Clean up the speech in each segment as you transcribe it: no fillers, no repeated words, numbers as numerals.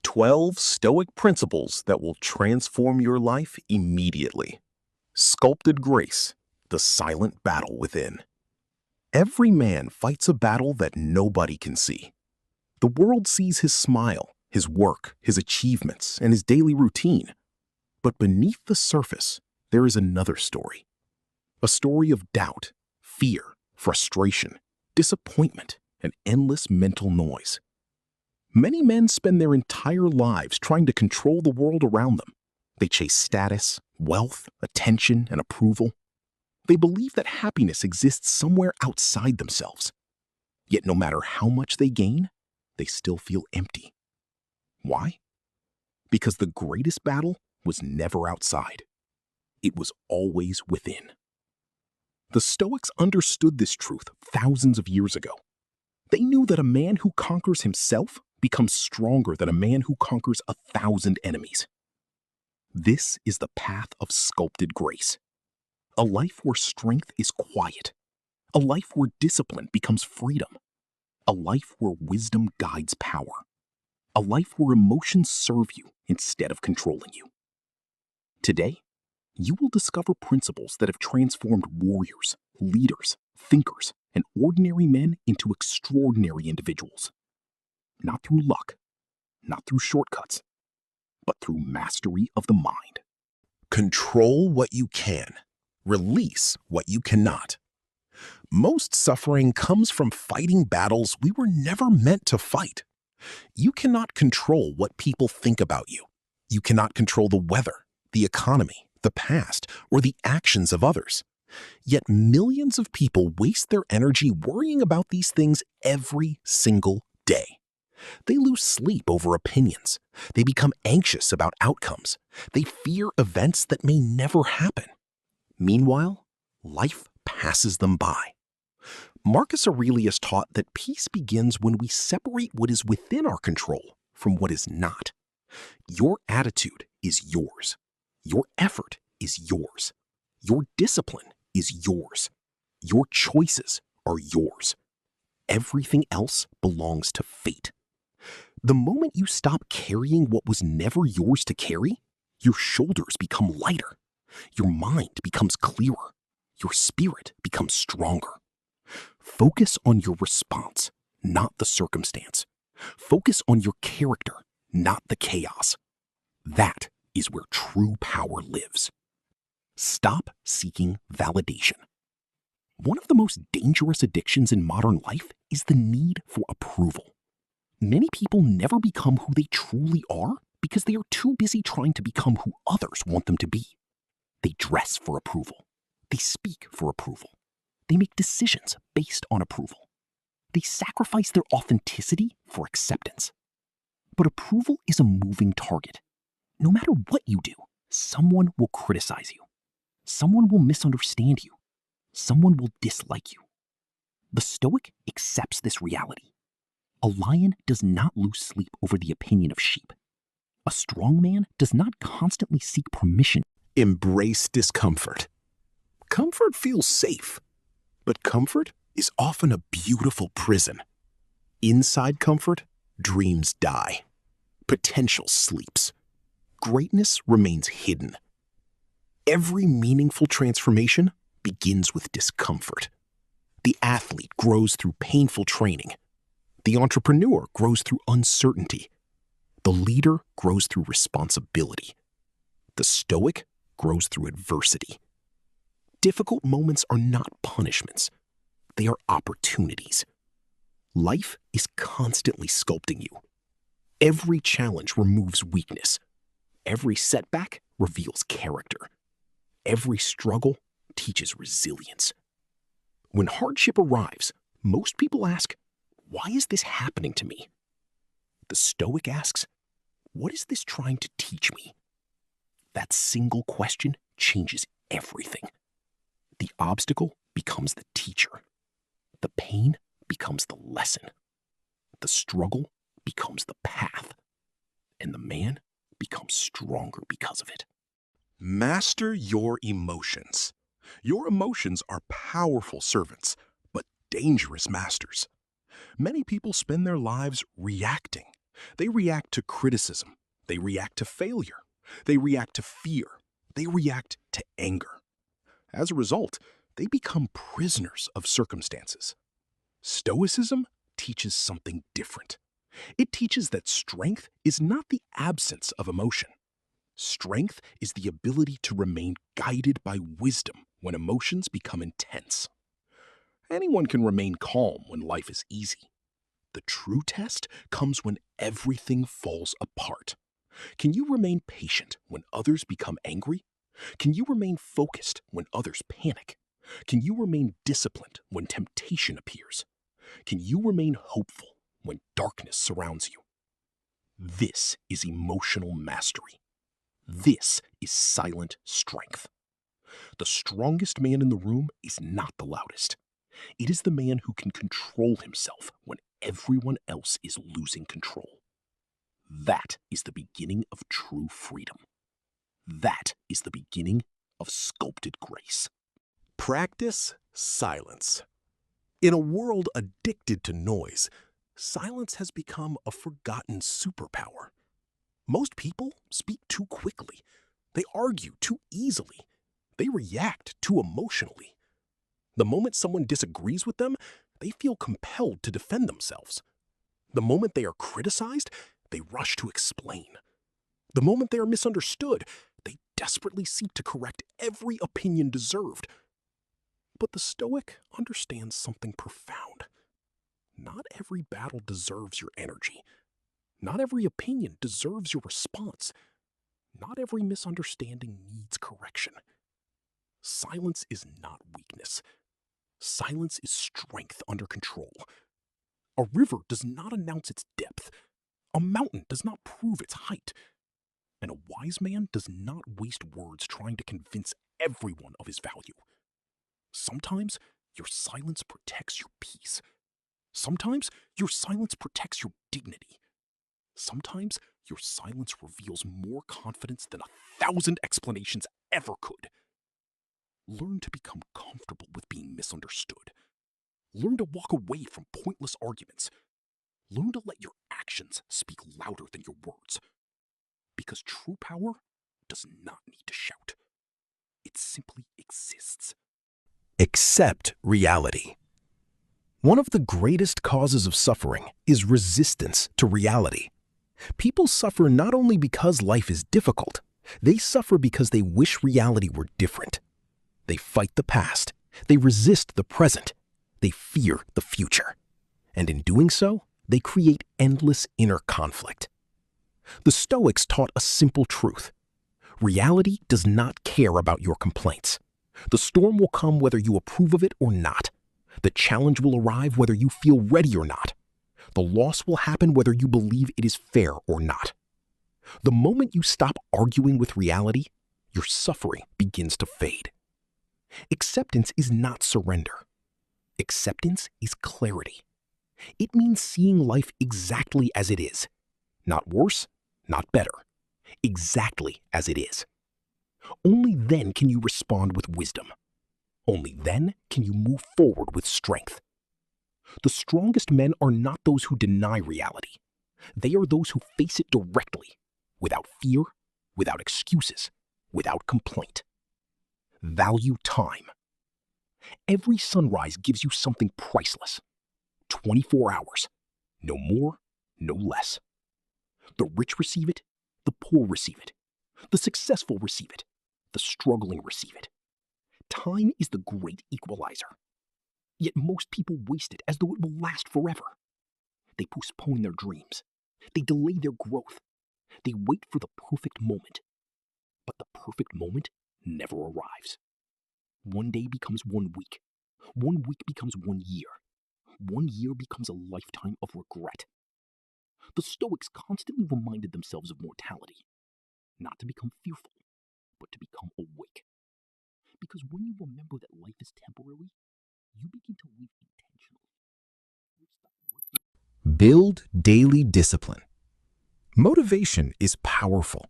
12 Stoic principles that will transform your life immediately. Sculpted grace, the silent battle within. Every man fights a battle that nobody can see. The world sees his smile, his work, his achievements, and his daily routine. But beneath the surface, there is another story. A story of doubt, fear, frustration, disappointment, and endless mental noise. Many men spend their entire lives trying to control the world around them. They chase status, wealth, attention, and approval. They believe that happiness exists somewhere outside themselves. Yet no matter how much they gain, they still feel empty. Why? Because the greatest battle was never outside. It was always within. The Stoics understood this truth thousands of years ago. They knew that a man who conquers himself becomes stronger than a man who conquers 1,000 enemies. This is the path of sculpted grace. A life where strength is quiet. A life where discipline becomes freedom. A life where wisdom guides power. A life where emotions serve you instead of controlling you. Today, you will discover principles that have transformed warriors, leaders, thinkers, and ordinary men into extraordinary individuals. Not through luck, not through shortcuts, but through mastery of the mind. Control what you can. Release what you cannot. Most suffering comes from fighting battles we were never meant to fight. You cannot control what people think about you. You cannot control the weather, the economy, the past, or the actions of others. Yet millions of people waste their energy worrying about these things every single day. They lose sleep over opinions. They become anxious about outcomes. They fear events that may never happen. Meanwhile, life passes them by. Marcus Aurelius taught that peace begins when we separate what is within our control from what is not. Your attitude is yours. Your effort is yours. Your discipline is yours. Your choices are yours. Everything else belongs to fate. The moment you stop carrying what was never yours to carry, your shoulders become lighter. Your mind becomes clearer. Your spirit becomes stronger. Focus on your response, not the circumstance. Focus on your character, not the chaos. That is where true power lives. Stop seeking validation. One of the most dangerous addictions in modern life is the need for approval. Many people never become who they truly are because they are too busy trying to become who others want them to be. They dress for approval. They speak for approval. They make decisions based on approval. They sacrifice their authenticity for acceptance. But approval is a moving target. No matter what you do, someone will criticize you. Someone will misunderstand you. Someone will dislike you. The Stoic accepts this reality. A lion does not lose sleep over the opinion of sheep. A strong man does not constantly seek permission. Embrace discomfort. Comfort feels safe, but comfort is often a beautiful prison. Inside comfort, dreams die. Potential sleeps. Greatness remains hidden. Every meaningful transformation begins with discomfort. The athlete grows through painful training. The entrepreneur grows through uncertainty. The leader grows through responsibility. The Stoic grows through adversity. Difficult moments are not punishments. They are opportunities. Life is constantly sculpting you. Every challenge removes weakness. Every setback reveals character. Every struggle teaches resilience. When hardship arrives, most people ask, why is this happening to me? The Stoic asks, what is this trying to teach me? That single question changes everything. The obstacle becomes the teacher. The pain becomes the lesson. The struggle becomes the path. And the man becomes stronger because of it. Master your emotions. Your emotions are powerful servants, but dangerous masters. Many people spend their lives reacting, They react to criticism. They react to failure. They react to fear. They react to anger. As a result, they become prisoners of circumstances. Stoicism teaches something different. It teaches that strength is not the absence of emotion. Strength is the ability to remain guided by wisdom when emotions become intense. Anyone can remain calm when life is easy. The true test comes when everything falls apart. Can you remain patient when others become angry? Can you remain focused when others panic? Can you remain disciplined when temptation appears? Can you remain hopeful when darkness surrounds you? This is emotional mastery. This is silent strength. The strongest man in the room is not the loudest. It is the man who can control himself when everyone else is losing control. That is the beginning of true freedom. That is the beginning of sculpted grace. Practice silence. In a world addicted to noise, silence has become a forgotten superpower. Most people speak too quickly. They argue too easily. They react too emotionally. The moment someone disagrees with them, they feel compelled to defend themselves. The moment they are criticized, they rush to explain. The moment they are misunderstood, they desperately seek to correct every opinion deserved. But the Stoic understands something profound. Not every battle deserves your energy. Not every opinion deserves your response. Not every misunderstanding needs correction. Silence is not weakness. Silence is strength under control. A river does not announce its depth. A mountain does not prove its height. And a wise man does not waste words trying to convince everyone of his value. Sometimes your silence protects your peace. Sometimes your silence protects your dignity. Sometimes your silence reveals more confidence than 1,000 explanations ever could. Learn to become comfortable with being misunderstood. Learn to walk away from pointless arguments. Learn to let your actions speak louder than your words. Because true power does not need to shout. It simply exists. Accept reality. One of the greatest causes of suffering is resistance to reality. People suffer not only because life is difficult, they suffer because they wish reality were different. They fight the past, they resist the present, they fear the future. And in doing so, they create endless inner conflict. The Stoics taught a simple truth. Reality does not care about your complaints. The storm will come whether you approve of it or not. The challenge will arrive whether you feel ready or not. The loss will happen whether you believe it is fair or not. The moment you stop arguing with reality, your suffering begins to fade. Acceptance is not surrender. Acceptance is clarity. It means seeing life exactly as it is. Not worse, not better. Exactly as it is. Only then can you respond with wisdom. Only then can you move forward with strength. The strongest men are not those who deny reality. They are those who face it directly, without fear, without excuses, without complaint. Value time. Every sunrise gives you something priceless. 24 hours. No more, no less. The rich receive it, the poor receive it. The successful receive it, the struggling receive it. Time is the great equalizer. Yet most people waste it as though it will last forever. They postpone their dreams. They delay their growth. They wait for the perfect moment. But the perfect moment never arrives. One day becomes 1 week. 1 week becomes 1 year. 1 year becomes a lifetime of regret. The Stoics constantly reminded themselves of mortality, not to become fearful, but to become awake. Because when you remember that life is temporary, you begin to live intentionally. Build daily discipline. Motivation is powerful,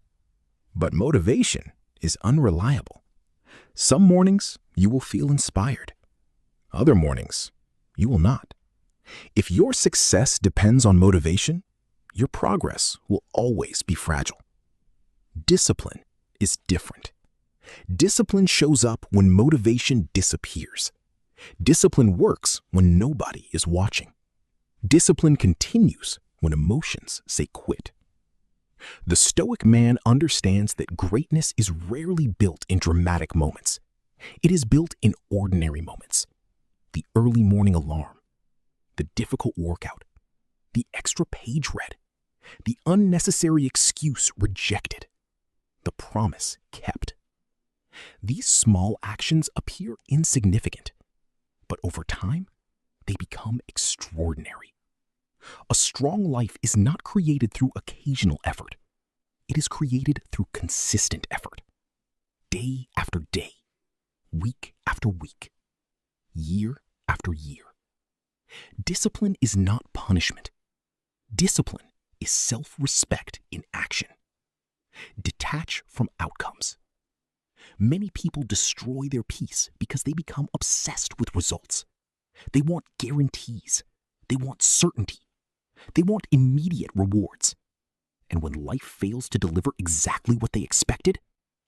but motivation is unreliable. Some mornings you will feel inspired. Other mornings you will not. If your success depends on motivation, your progress will always be fragile. Discipline is different. Discipline shows up when motivation disappears. Discipline works when nobody is watching. Discipline continues when emotions say quit. The Stoic man understands that greatness is rarely built in dramatic moments. It is built in ordinary moments. The early morning alarm, the difficult workout, the extra page read, the unnecessary excuse rejected, the promise kept. These small actions appear insignificant, but over time, they become extraordinary. A strong life is not created through occasional effort. It is created through consistent effort. Day after day, week after week, year after year. Discipline is not punishment. Discipline is self-respect in action. Detach from outcomes. Many people destroy their peace because they become obsessed with results. They want guarantees. They want certainty. They want immediate rewards. And when life fails to deliver exactly what they expected,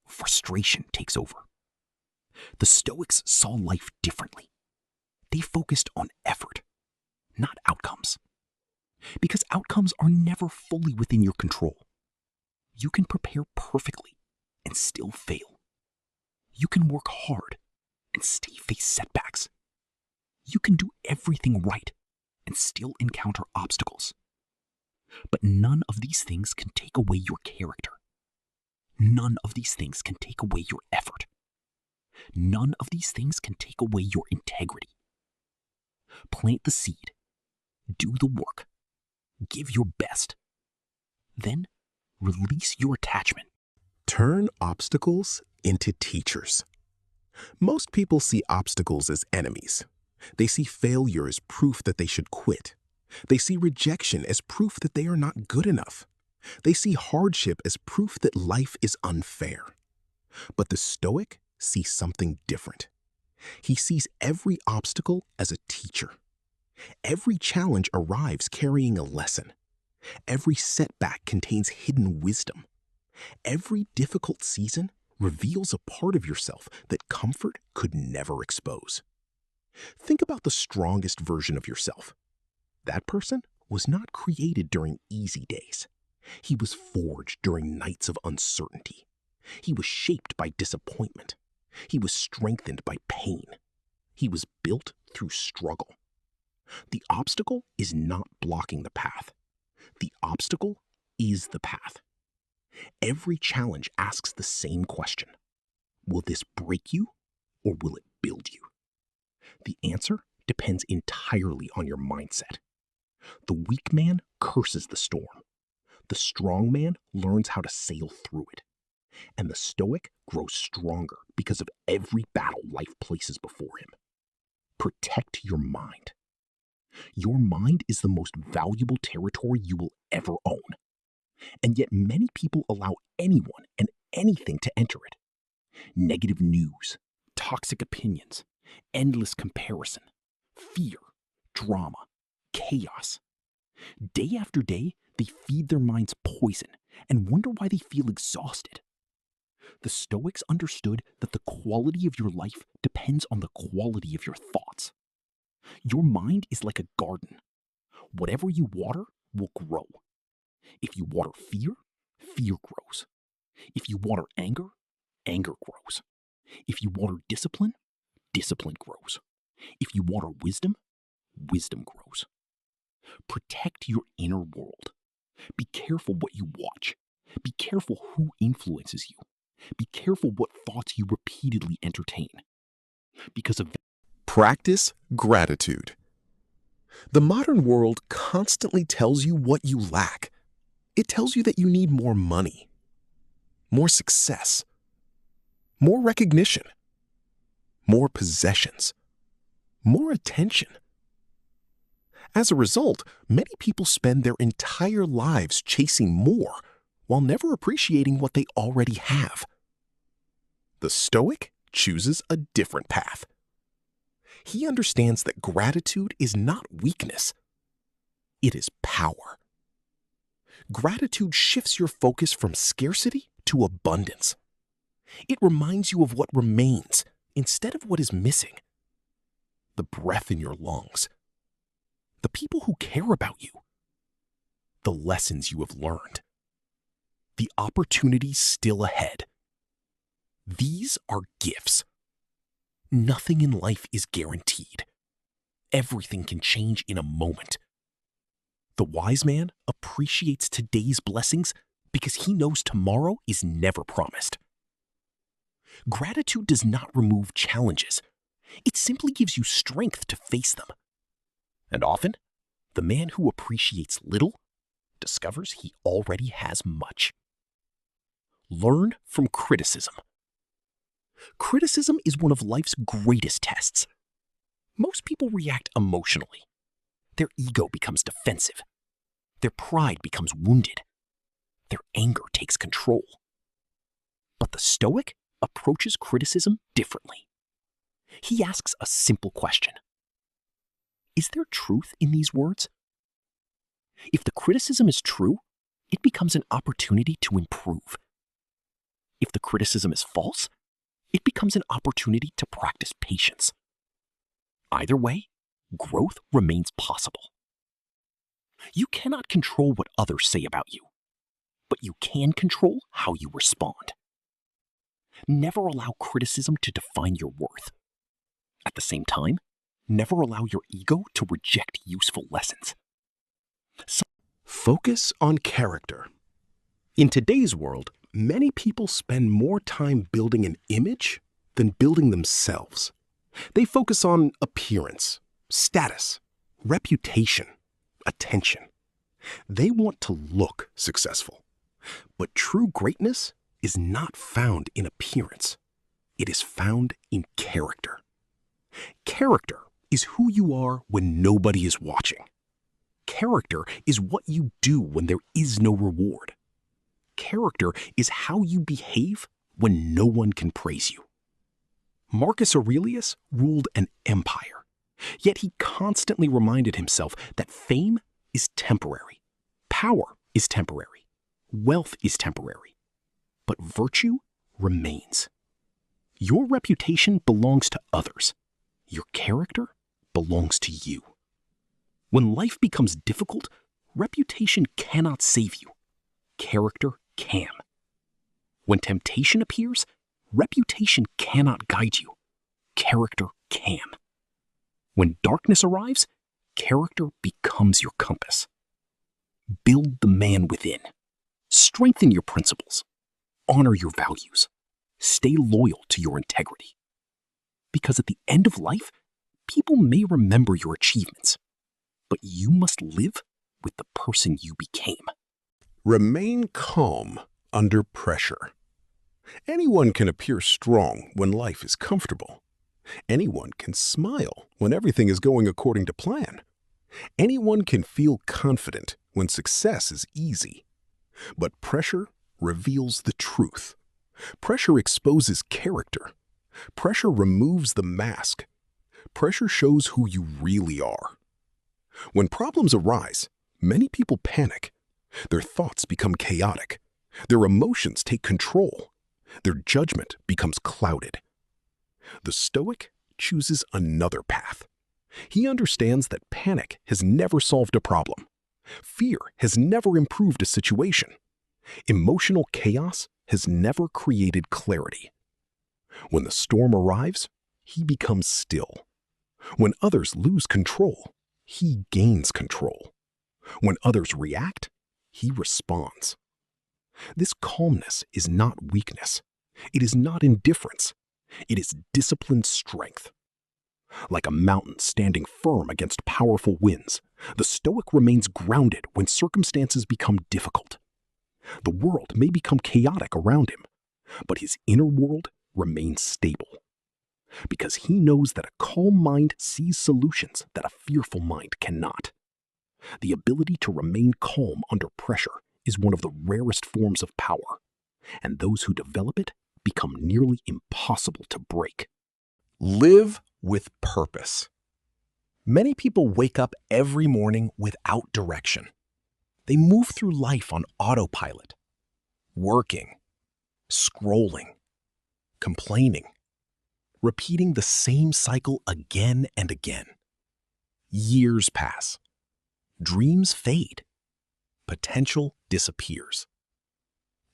frustration takes over. The Stoics saw life differently. They focused on effort, not outcomes. Because outcomes are never fully within your control. You can prepare perfectly and still fail. You can work hard and still face setbacks. You can do everything right and still encounter obstacles. But none of these things can take away your character. None of these things can take away your effort. None of these things can take away your integrity. Plant the seed. Do the work. Give your best. Then release your attachment. Turn obstacles into teachers. Most people see obstacles as enemies. They see failure as proof that they should quit. They see rejection as proof that they are not good enough. They see hardship as proof that life is unfair. But the Stoic sees something different. He sees every obstacle as a teacher. Every challenge arrives carrying a lesson. Every setback contains hidden wisdom. Every difficult season reveals a part of yourself that comfort could never expose. Think about the strongest version of yourself. That person was not created during easy days. He was forged during nights of uncertainty. He was shaped by disappointment. He was strengthened by pain. He was built through struggle. The obstacle is not blocking the path. The obstacle is the path. Every challenge asks the same question. Will this break you or will it build you? The answer depends entirely on your mindset. The weak man curses the storm. The strong man learns how to sail through it. And the Stoic grows stronger because of every battle life places before him. Protect your mind. Your mind is the most valuable territory you will ever own. And yet many people allow anyone and anything to enter it. Negative news, toxic opinions, endless comparison, fear, drama, chaos. Day after day, they feed their minds poison and wonder why they feel exhausted. The Stoics understood that the quality of your life depends on the quality of your thoughts. Your mind is like a garden. Whatever you water will grow. If you water fear, fear grows. If you water anger, anger grows. If you water discipline, discipline grows. If you water wisdom, wisdom grows. Protect your inner world. Be careful what you watch. Be careful who influences you. Be careful what thoughts you repeatedly entertain. Because of Practice gratitude. The modern world constantly tells you what you lack. It tells you that you need more money, more success, more recognition, more possessions, more attention. As a result, many people spend their entire lives chasing more while never appreciating what they already have. The Stoic chooses a different path. He understands that gratitude is not weakness. It is power. Gratitude shifts your focus from scarcity to abundance. It reminds you of what remains instead of what is missing. The breath in your lungs, the people who care about you, the lessons you have learned, the opportunities still ahead. These are gifts. Nothing in life is guaranteed. Everything can change in a moment. The wise man appreciates today's blessings because he knows tomorrow is never promised. Gratitude does not remove challenges. It simply gives you strength to face them. And often, the man who appreciates little discovers he already has much. Learn from criticism. Criticism is one of life's greatest tests. Most people react emotionally. Their ego becomes defensive. Their pride becomes wounded. Their anger takes control. But the Stoic approaches criticism differently. He asks a simple question. Is there truth in these words? If the criticism is true, it becomes an opportunity to improve. If the criticism is false, it becomes an opportunity to practice patience. Either way, growth remains possible. You cannot control what others say about you, but you can control how you respond. Never allow criticism to define your worth. At the same time, never allow your ego to reject useful lessons. Focus on character. In today's world, many people spend more time building an image than building themselves. They focus on appearance, status, reputation, attention. They want to look successful. But true greatness is not found in appearance. It is found in character. Character is who you are when nobody is watching. Character is what you do when there is no reward. Character is how you behave when no one can praise you. Marcus Aurelius ruled an empire, yet he constantly reminded himself that fame is temporary, power is temporary, wealth is temporary, but virtue remains. Your reputation belongs to others. Your character belongs to you. When life becomes difficult, reputation cannot save you. Character can. When temptation appears, reputation cannot guide you. Character can. When darkness arrives, character becomes your compass. Build the man within. Strengthen your principles. Honor your values. Stay loyal to your integrity. Because at the end of life, people may remember your achievements, but you must live with the person you became. Remain calm under pressure. Anyone can appear strong when life is comfortable. Anyone can smile when everything is going according to plan. Anyone can feel confident when success is easy. But pressure reveals the truth. Pressure exposes character. Pressure removes the mask. Pressure shows who you really are. When problems arise, many people panic. Their thoughts become chaotic. Their emotions take control. Their judgment becomes clouded. The Stoic chooses another path. He understands that panic has never solved a problem. Fear has never improved a situation. Emotional chaos has never created clarity. When the storm arrives, he becomes still. When others lose control, he gains control. When others react, he responds. This calmness is not weakness. It is not indifference. It is disciplined strength. Like a mountain standing firm against powerful winds, the Stoic remains grounded when circumstances become difficult. The world may become chaotic around him, but his inner world remains stable. Because he knows that a calm mind sees solutions that a fearful mind cannot. The ability to remain calm under pressure is one of the rarest forms of power, and those who develop it become nearly impossible to break. Live with purpose. Many people wake up every morning without direction. They move through life on autopilot, working, scrolling, complaining, repeating the same cycle again and again. Years pass. Dreams fade. Potential disappears.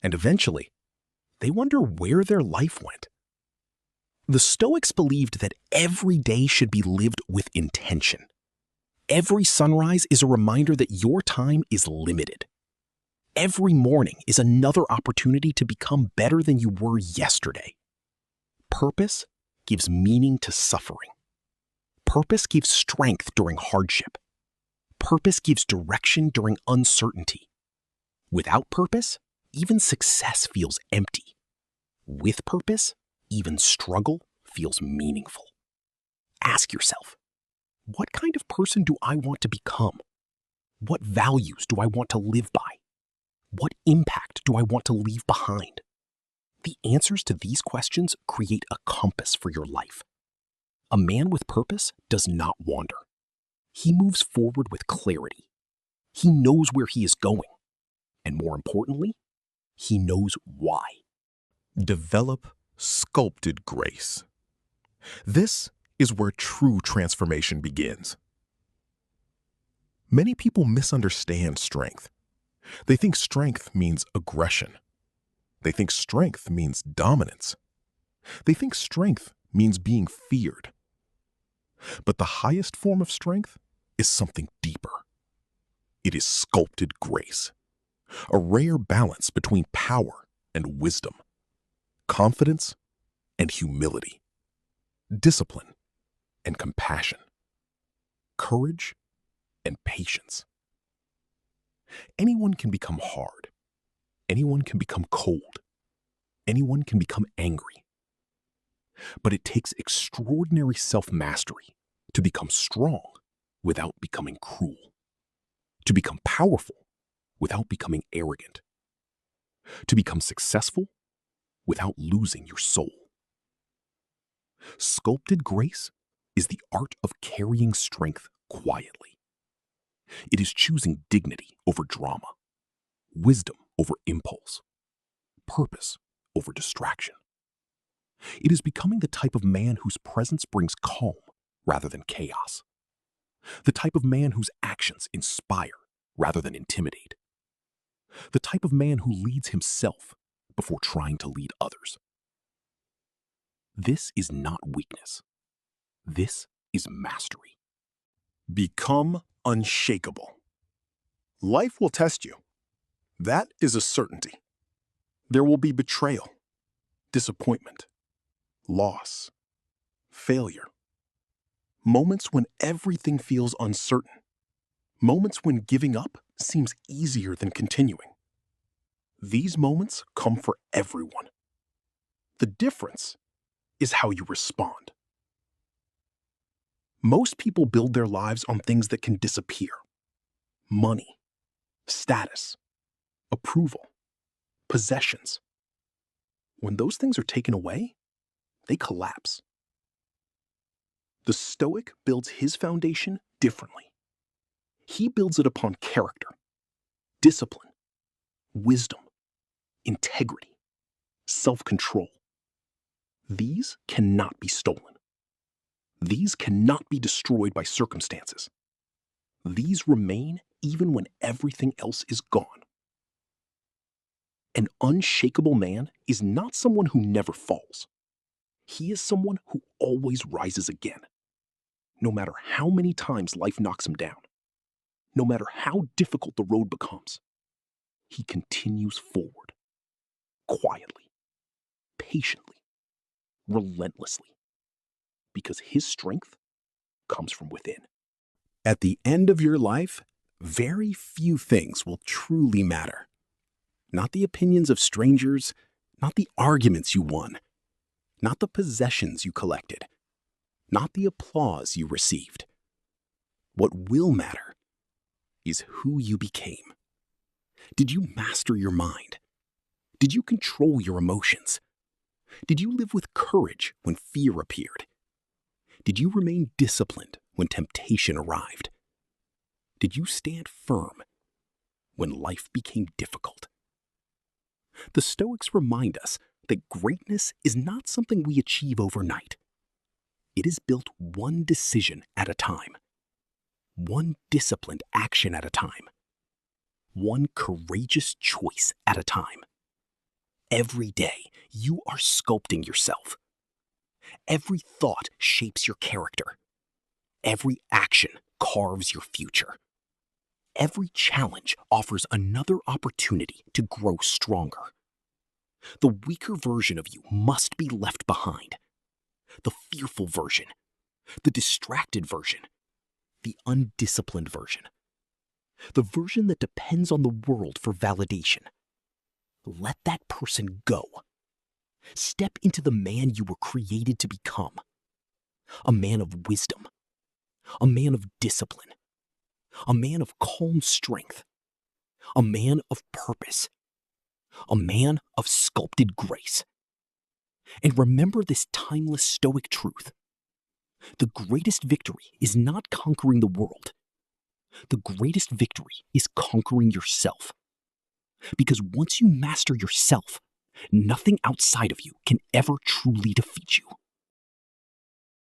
And eventually, they wonder where their life went. The Stoics believed that every day should be lived with intention. Every sunrise is a reminder that your time is limited. Every morning is another opportunity to become better than you were yesterday. Purpose gives meaning to suffering. Purpose gives strength during hardship. Purpose gives direction during uncertainty. Without purpose, even success feels empty. With purpose, even struggle feels meaningful. Ask yourself, what kind of person do I want to become? What values do I want to live by? What impact do I want to leave behind? The answers to these questions create a compass for your life. A man with purpose does not wander. He moves forward with clarity. He knows where he is going. And more importantly, he knows why. Develop sculpted grace. This is where true transformation begins. Many people misunderstand strength. They think strength means aggression. They think strength means dominance. They think strength means being feared. But the highest form of strength is something deeper. It is sculpted grace, a rare balance between power and wisdom, confidence and humility, discipline and compassion, courage and patience. Anyone can become hard. Anyone can become cold. Anyone can become angry. But it takes extraordinary self-mastery to become strong without becoming cruel, to become powerful without becoming arrogant, to become successful without losing your soul. Sculpted grace is the art of carrying strength quietly. It is choosing dignity over drama, wisdom over impulse, purpose over distraction. It is becoming the type of man whose presence brings calm rather than chaos. The type of man whose actions inspire rather than intimidate. The type of man who leads himself before trying to lead others. This is not weakness. This is mastery. Become unshakable. Life will test you. That is a certainty. There will be betrayal, disappointment, loss, failure. Moments when everything feels uncertain. Moments when giving up seems easier than continuing. These moments come for everyone. The difference is how you respond. Most people build their lives on things that can disappear. Money, status, approval, possessions. When those things are taken away, they collapse. The Stoic builds his foundation differently. He builds it upon character, discipline, wisdom, integrity, self-control. These cannot be stolen. These cannot be destroyed by circumstances. These remain even when everything else is gone. An unshakable man is not someone who never falls. He is someone who always rises again. No matter how many times life knocks him down, no matter how difficult the road becomes, he continues forward, quietly, patiently, relentlessly, because his strength comes from within. At the end of your life, very few things will truly matter. Not the opinions of strangers, not the arguments you won, not the possessions you collected, not the applause you received. What will matter is who you became. Did you master your mind? Did you control your emotions? Did you live with courage when fear appeared? Did you remain disciplined when temptation arrived? Did you stand firm when life became difficult. The Stoics remind us that greatness is not something we achieve overnight. It is built one decision at a time, one disciplined action at a time, one courageous choice at a time. Every day, you are sculpting yourself. Every thought shapes your character. Every action carves your future. Every challenge offers another opportunity to grow stronger. The weaker version of you must be left behind. The fearful version, the distracted version, the undisciplined version, the version that depends on the world for validation. Let that person go. Step into the man you were created to become. A man of wisdom, a man of discipline, a man of calm strength, a man of purpose, a man of sculpted grace. And remember this timeless Stoic truth. The greatest victory is not conquering the world. The greatest victory is conquering yourself. Because once you master yourself, nothing outside of you can ever truly defeat you.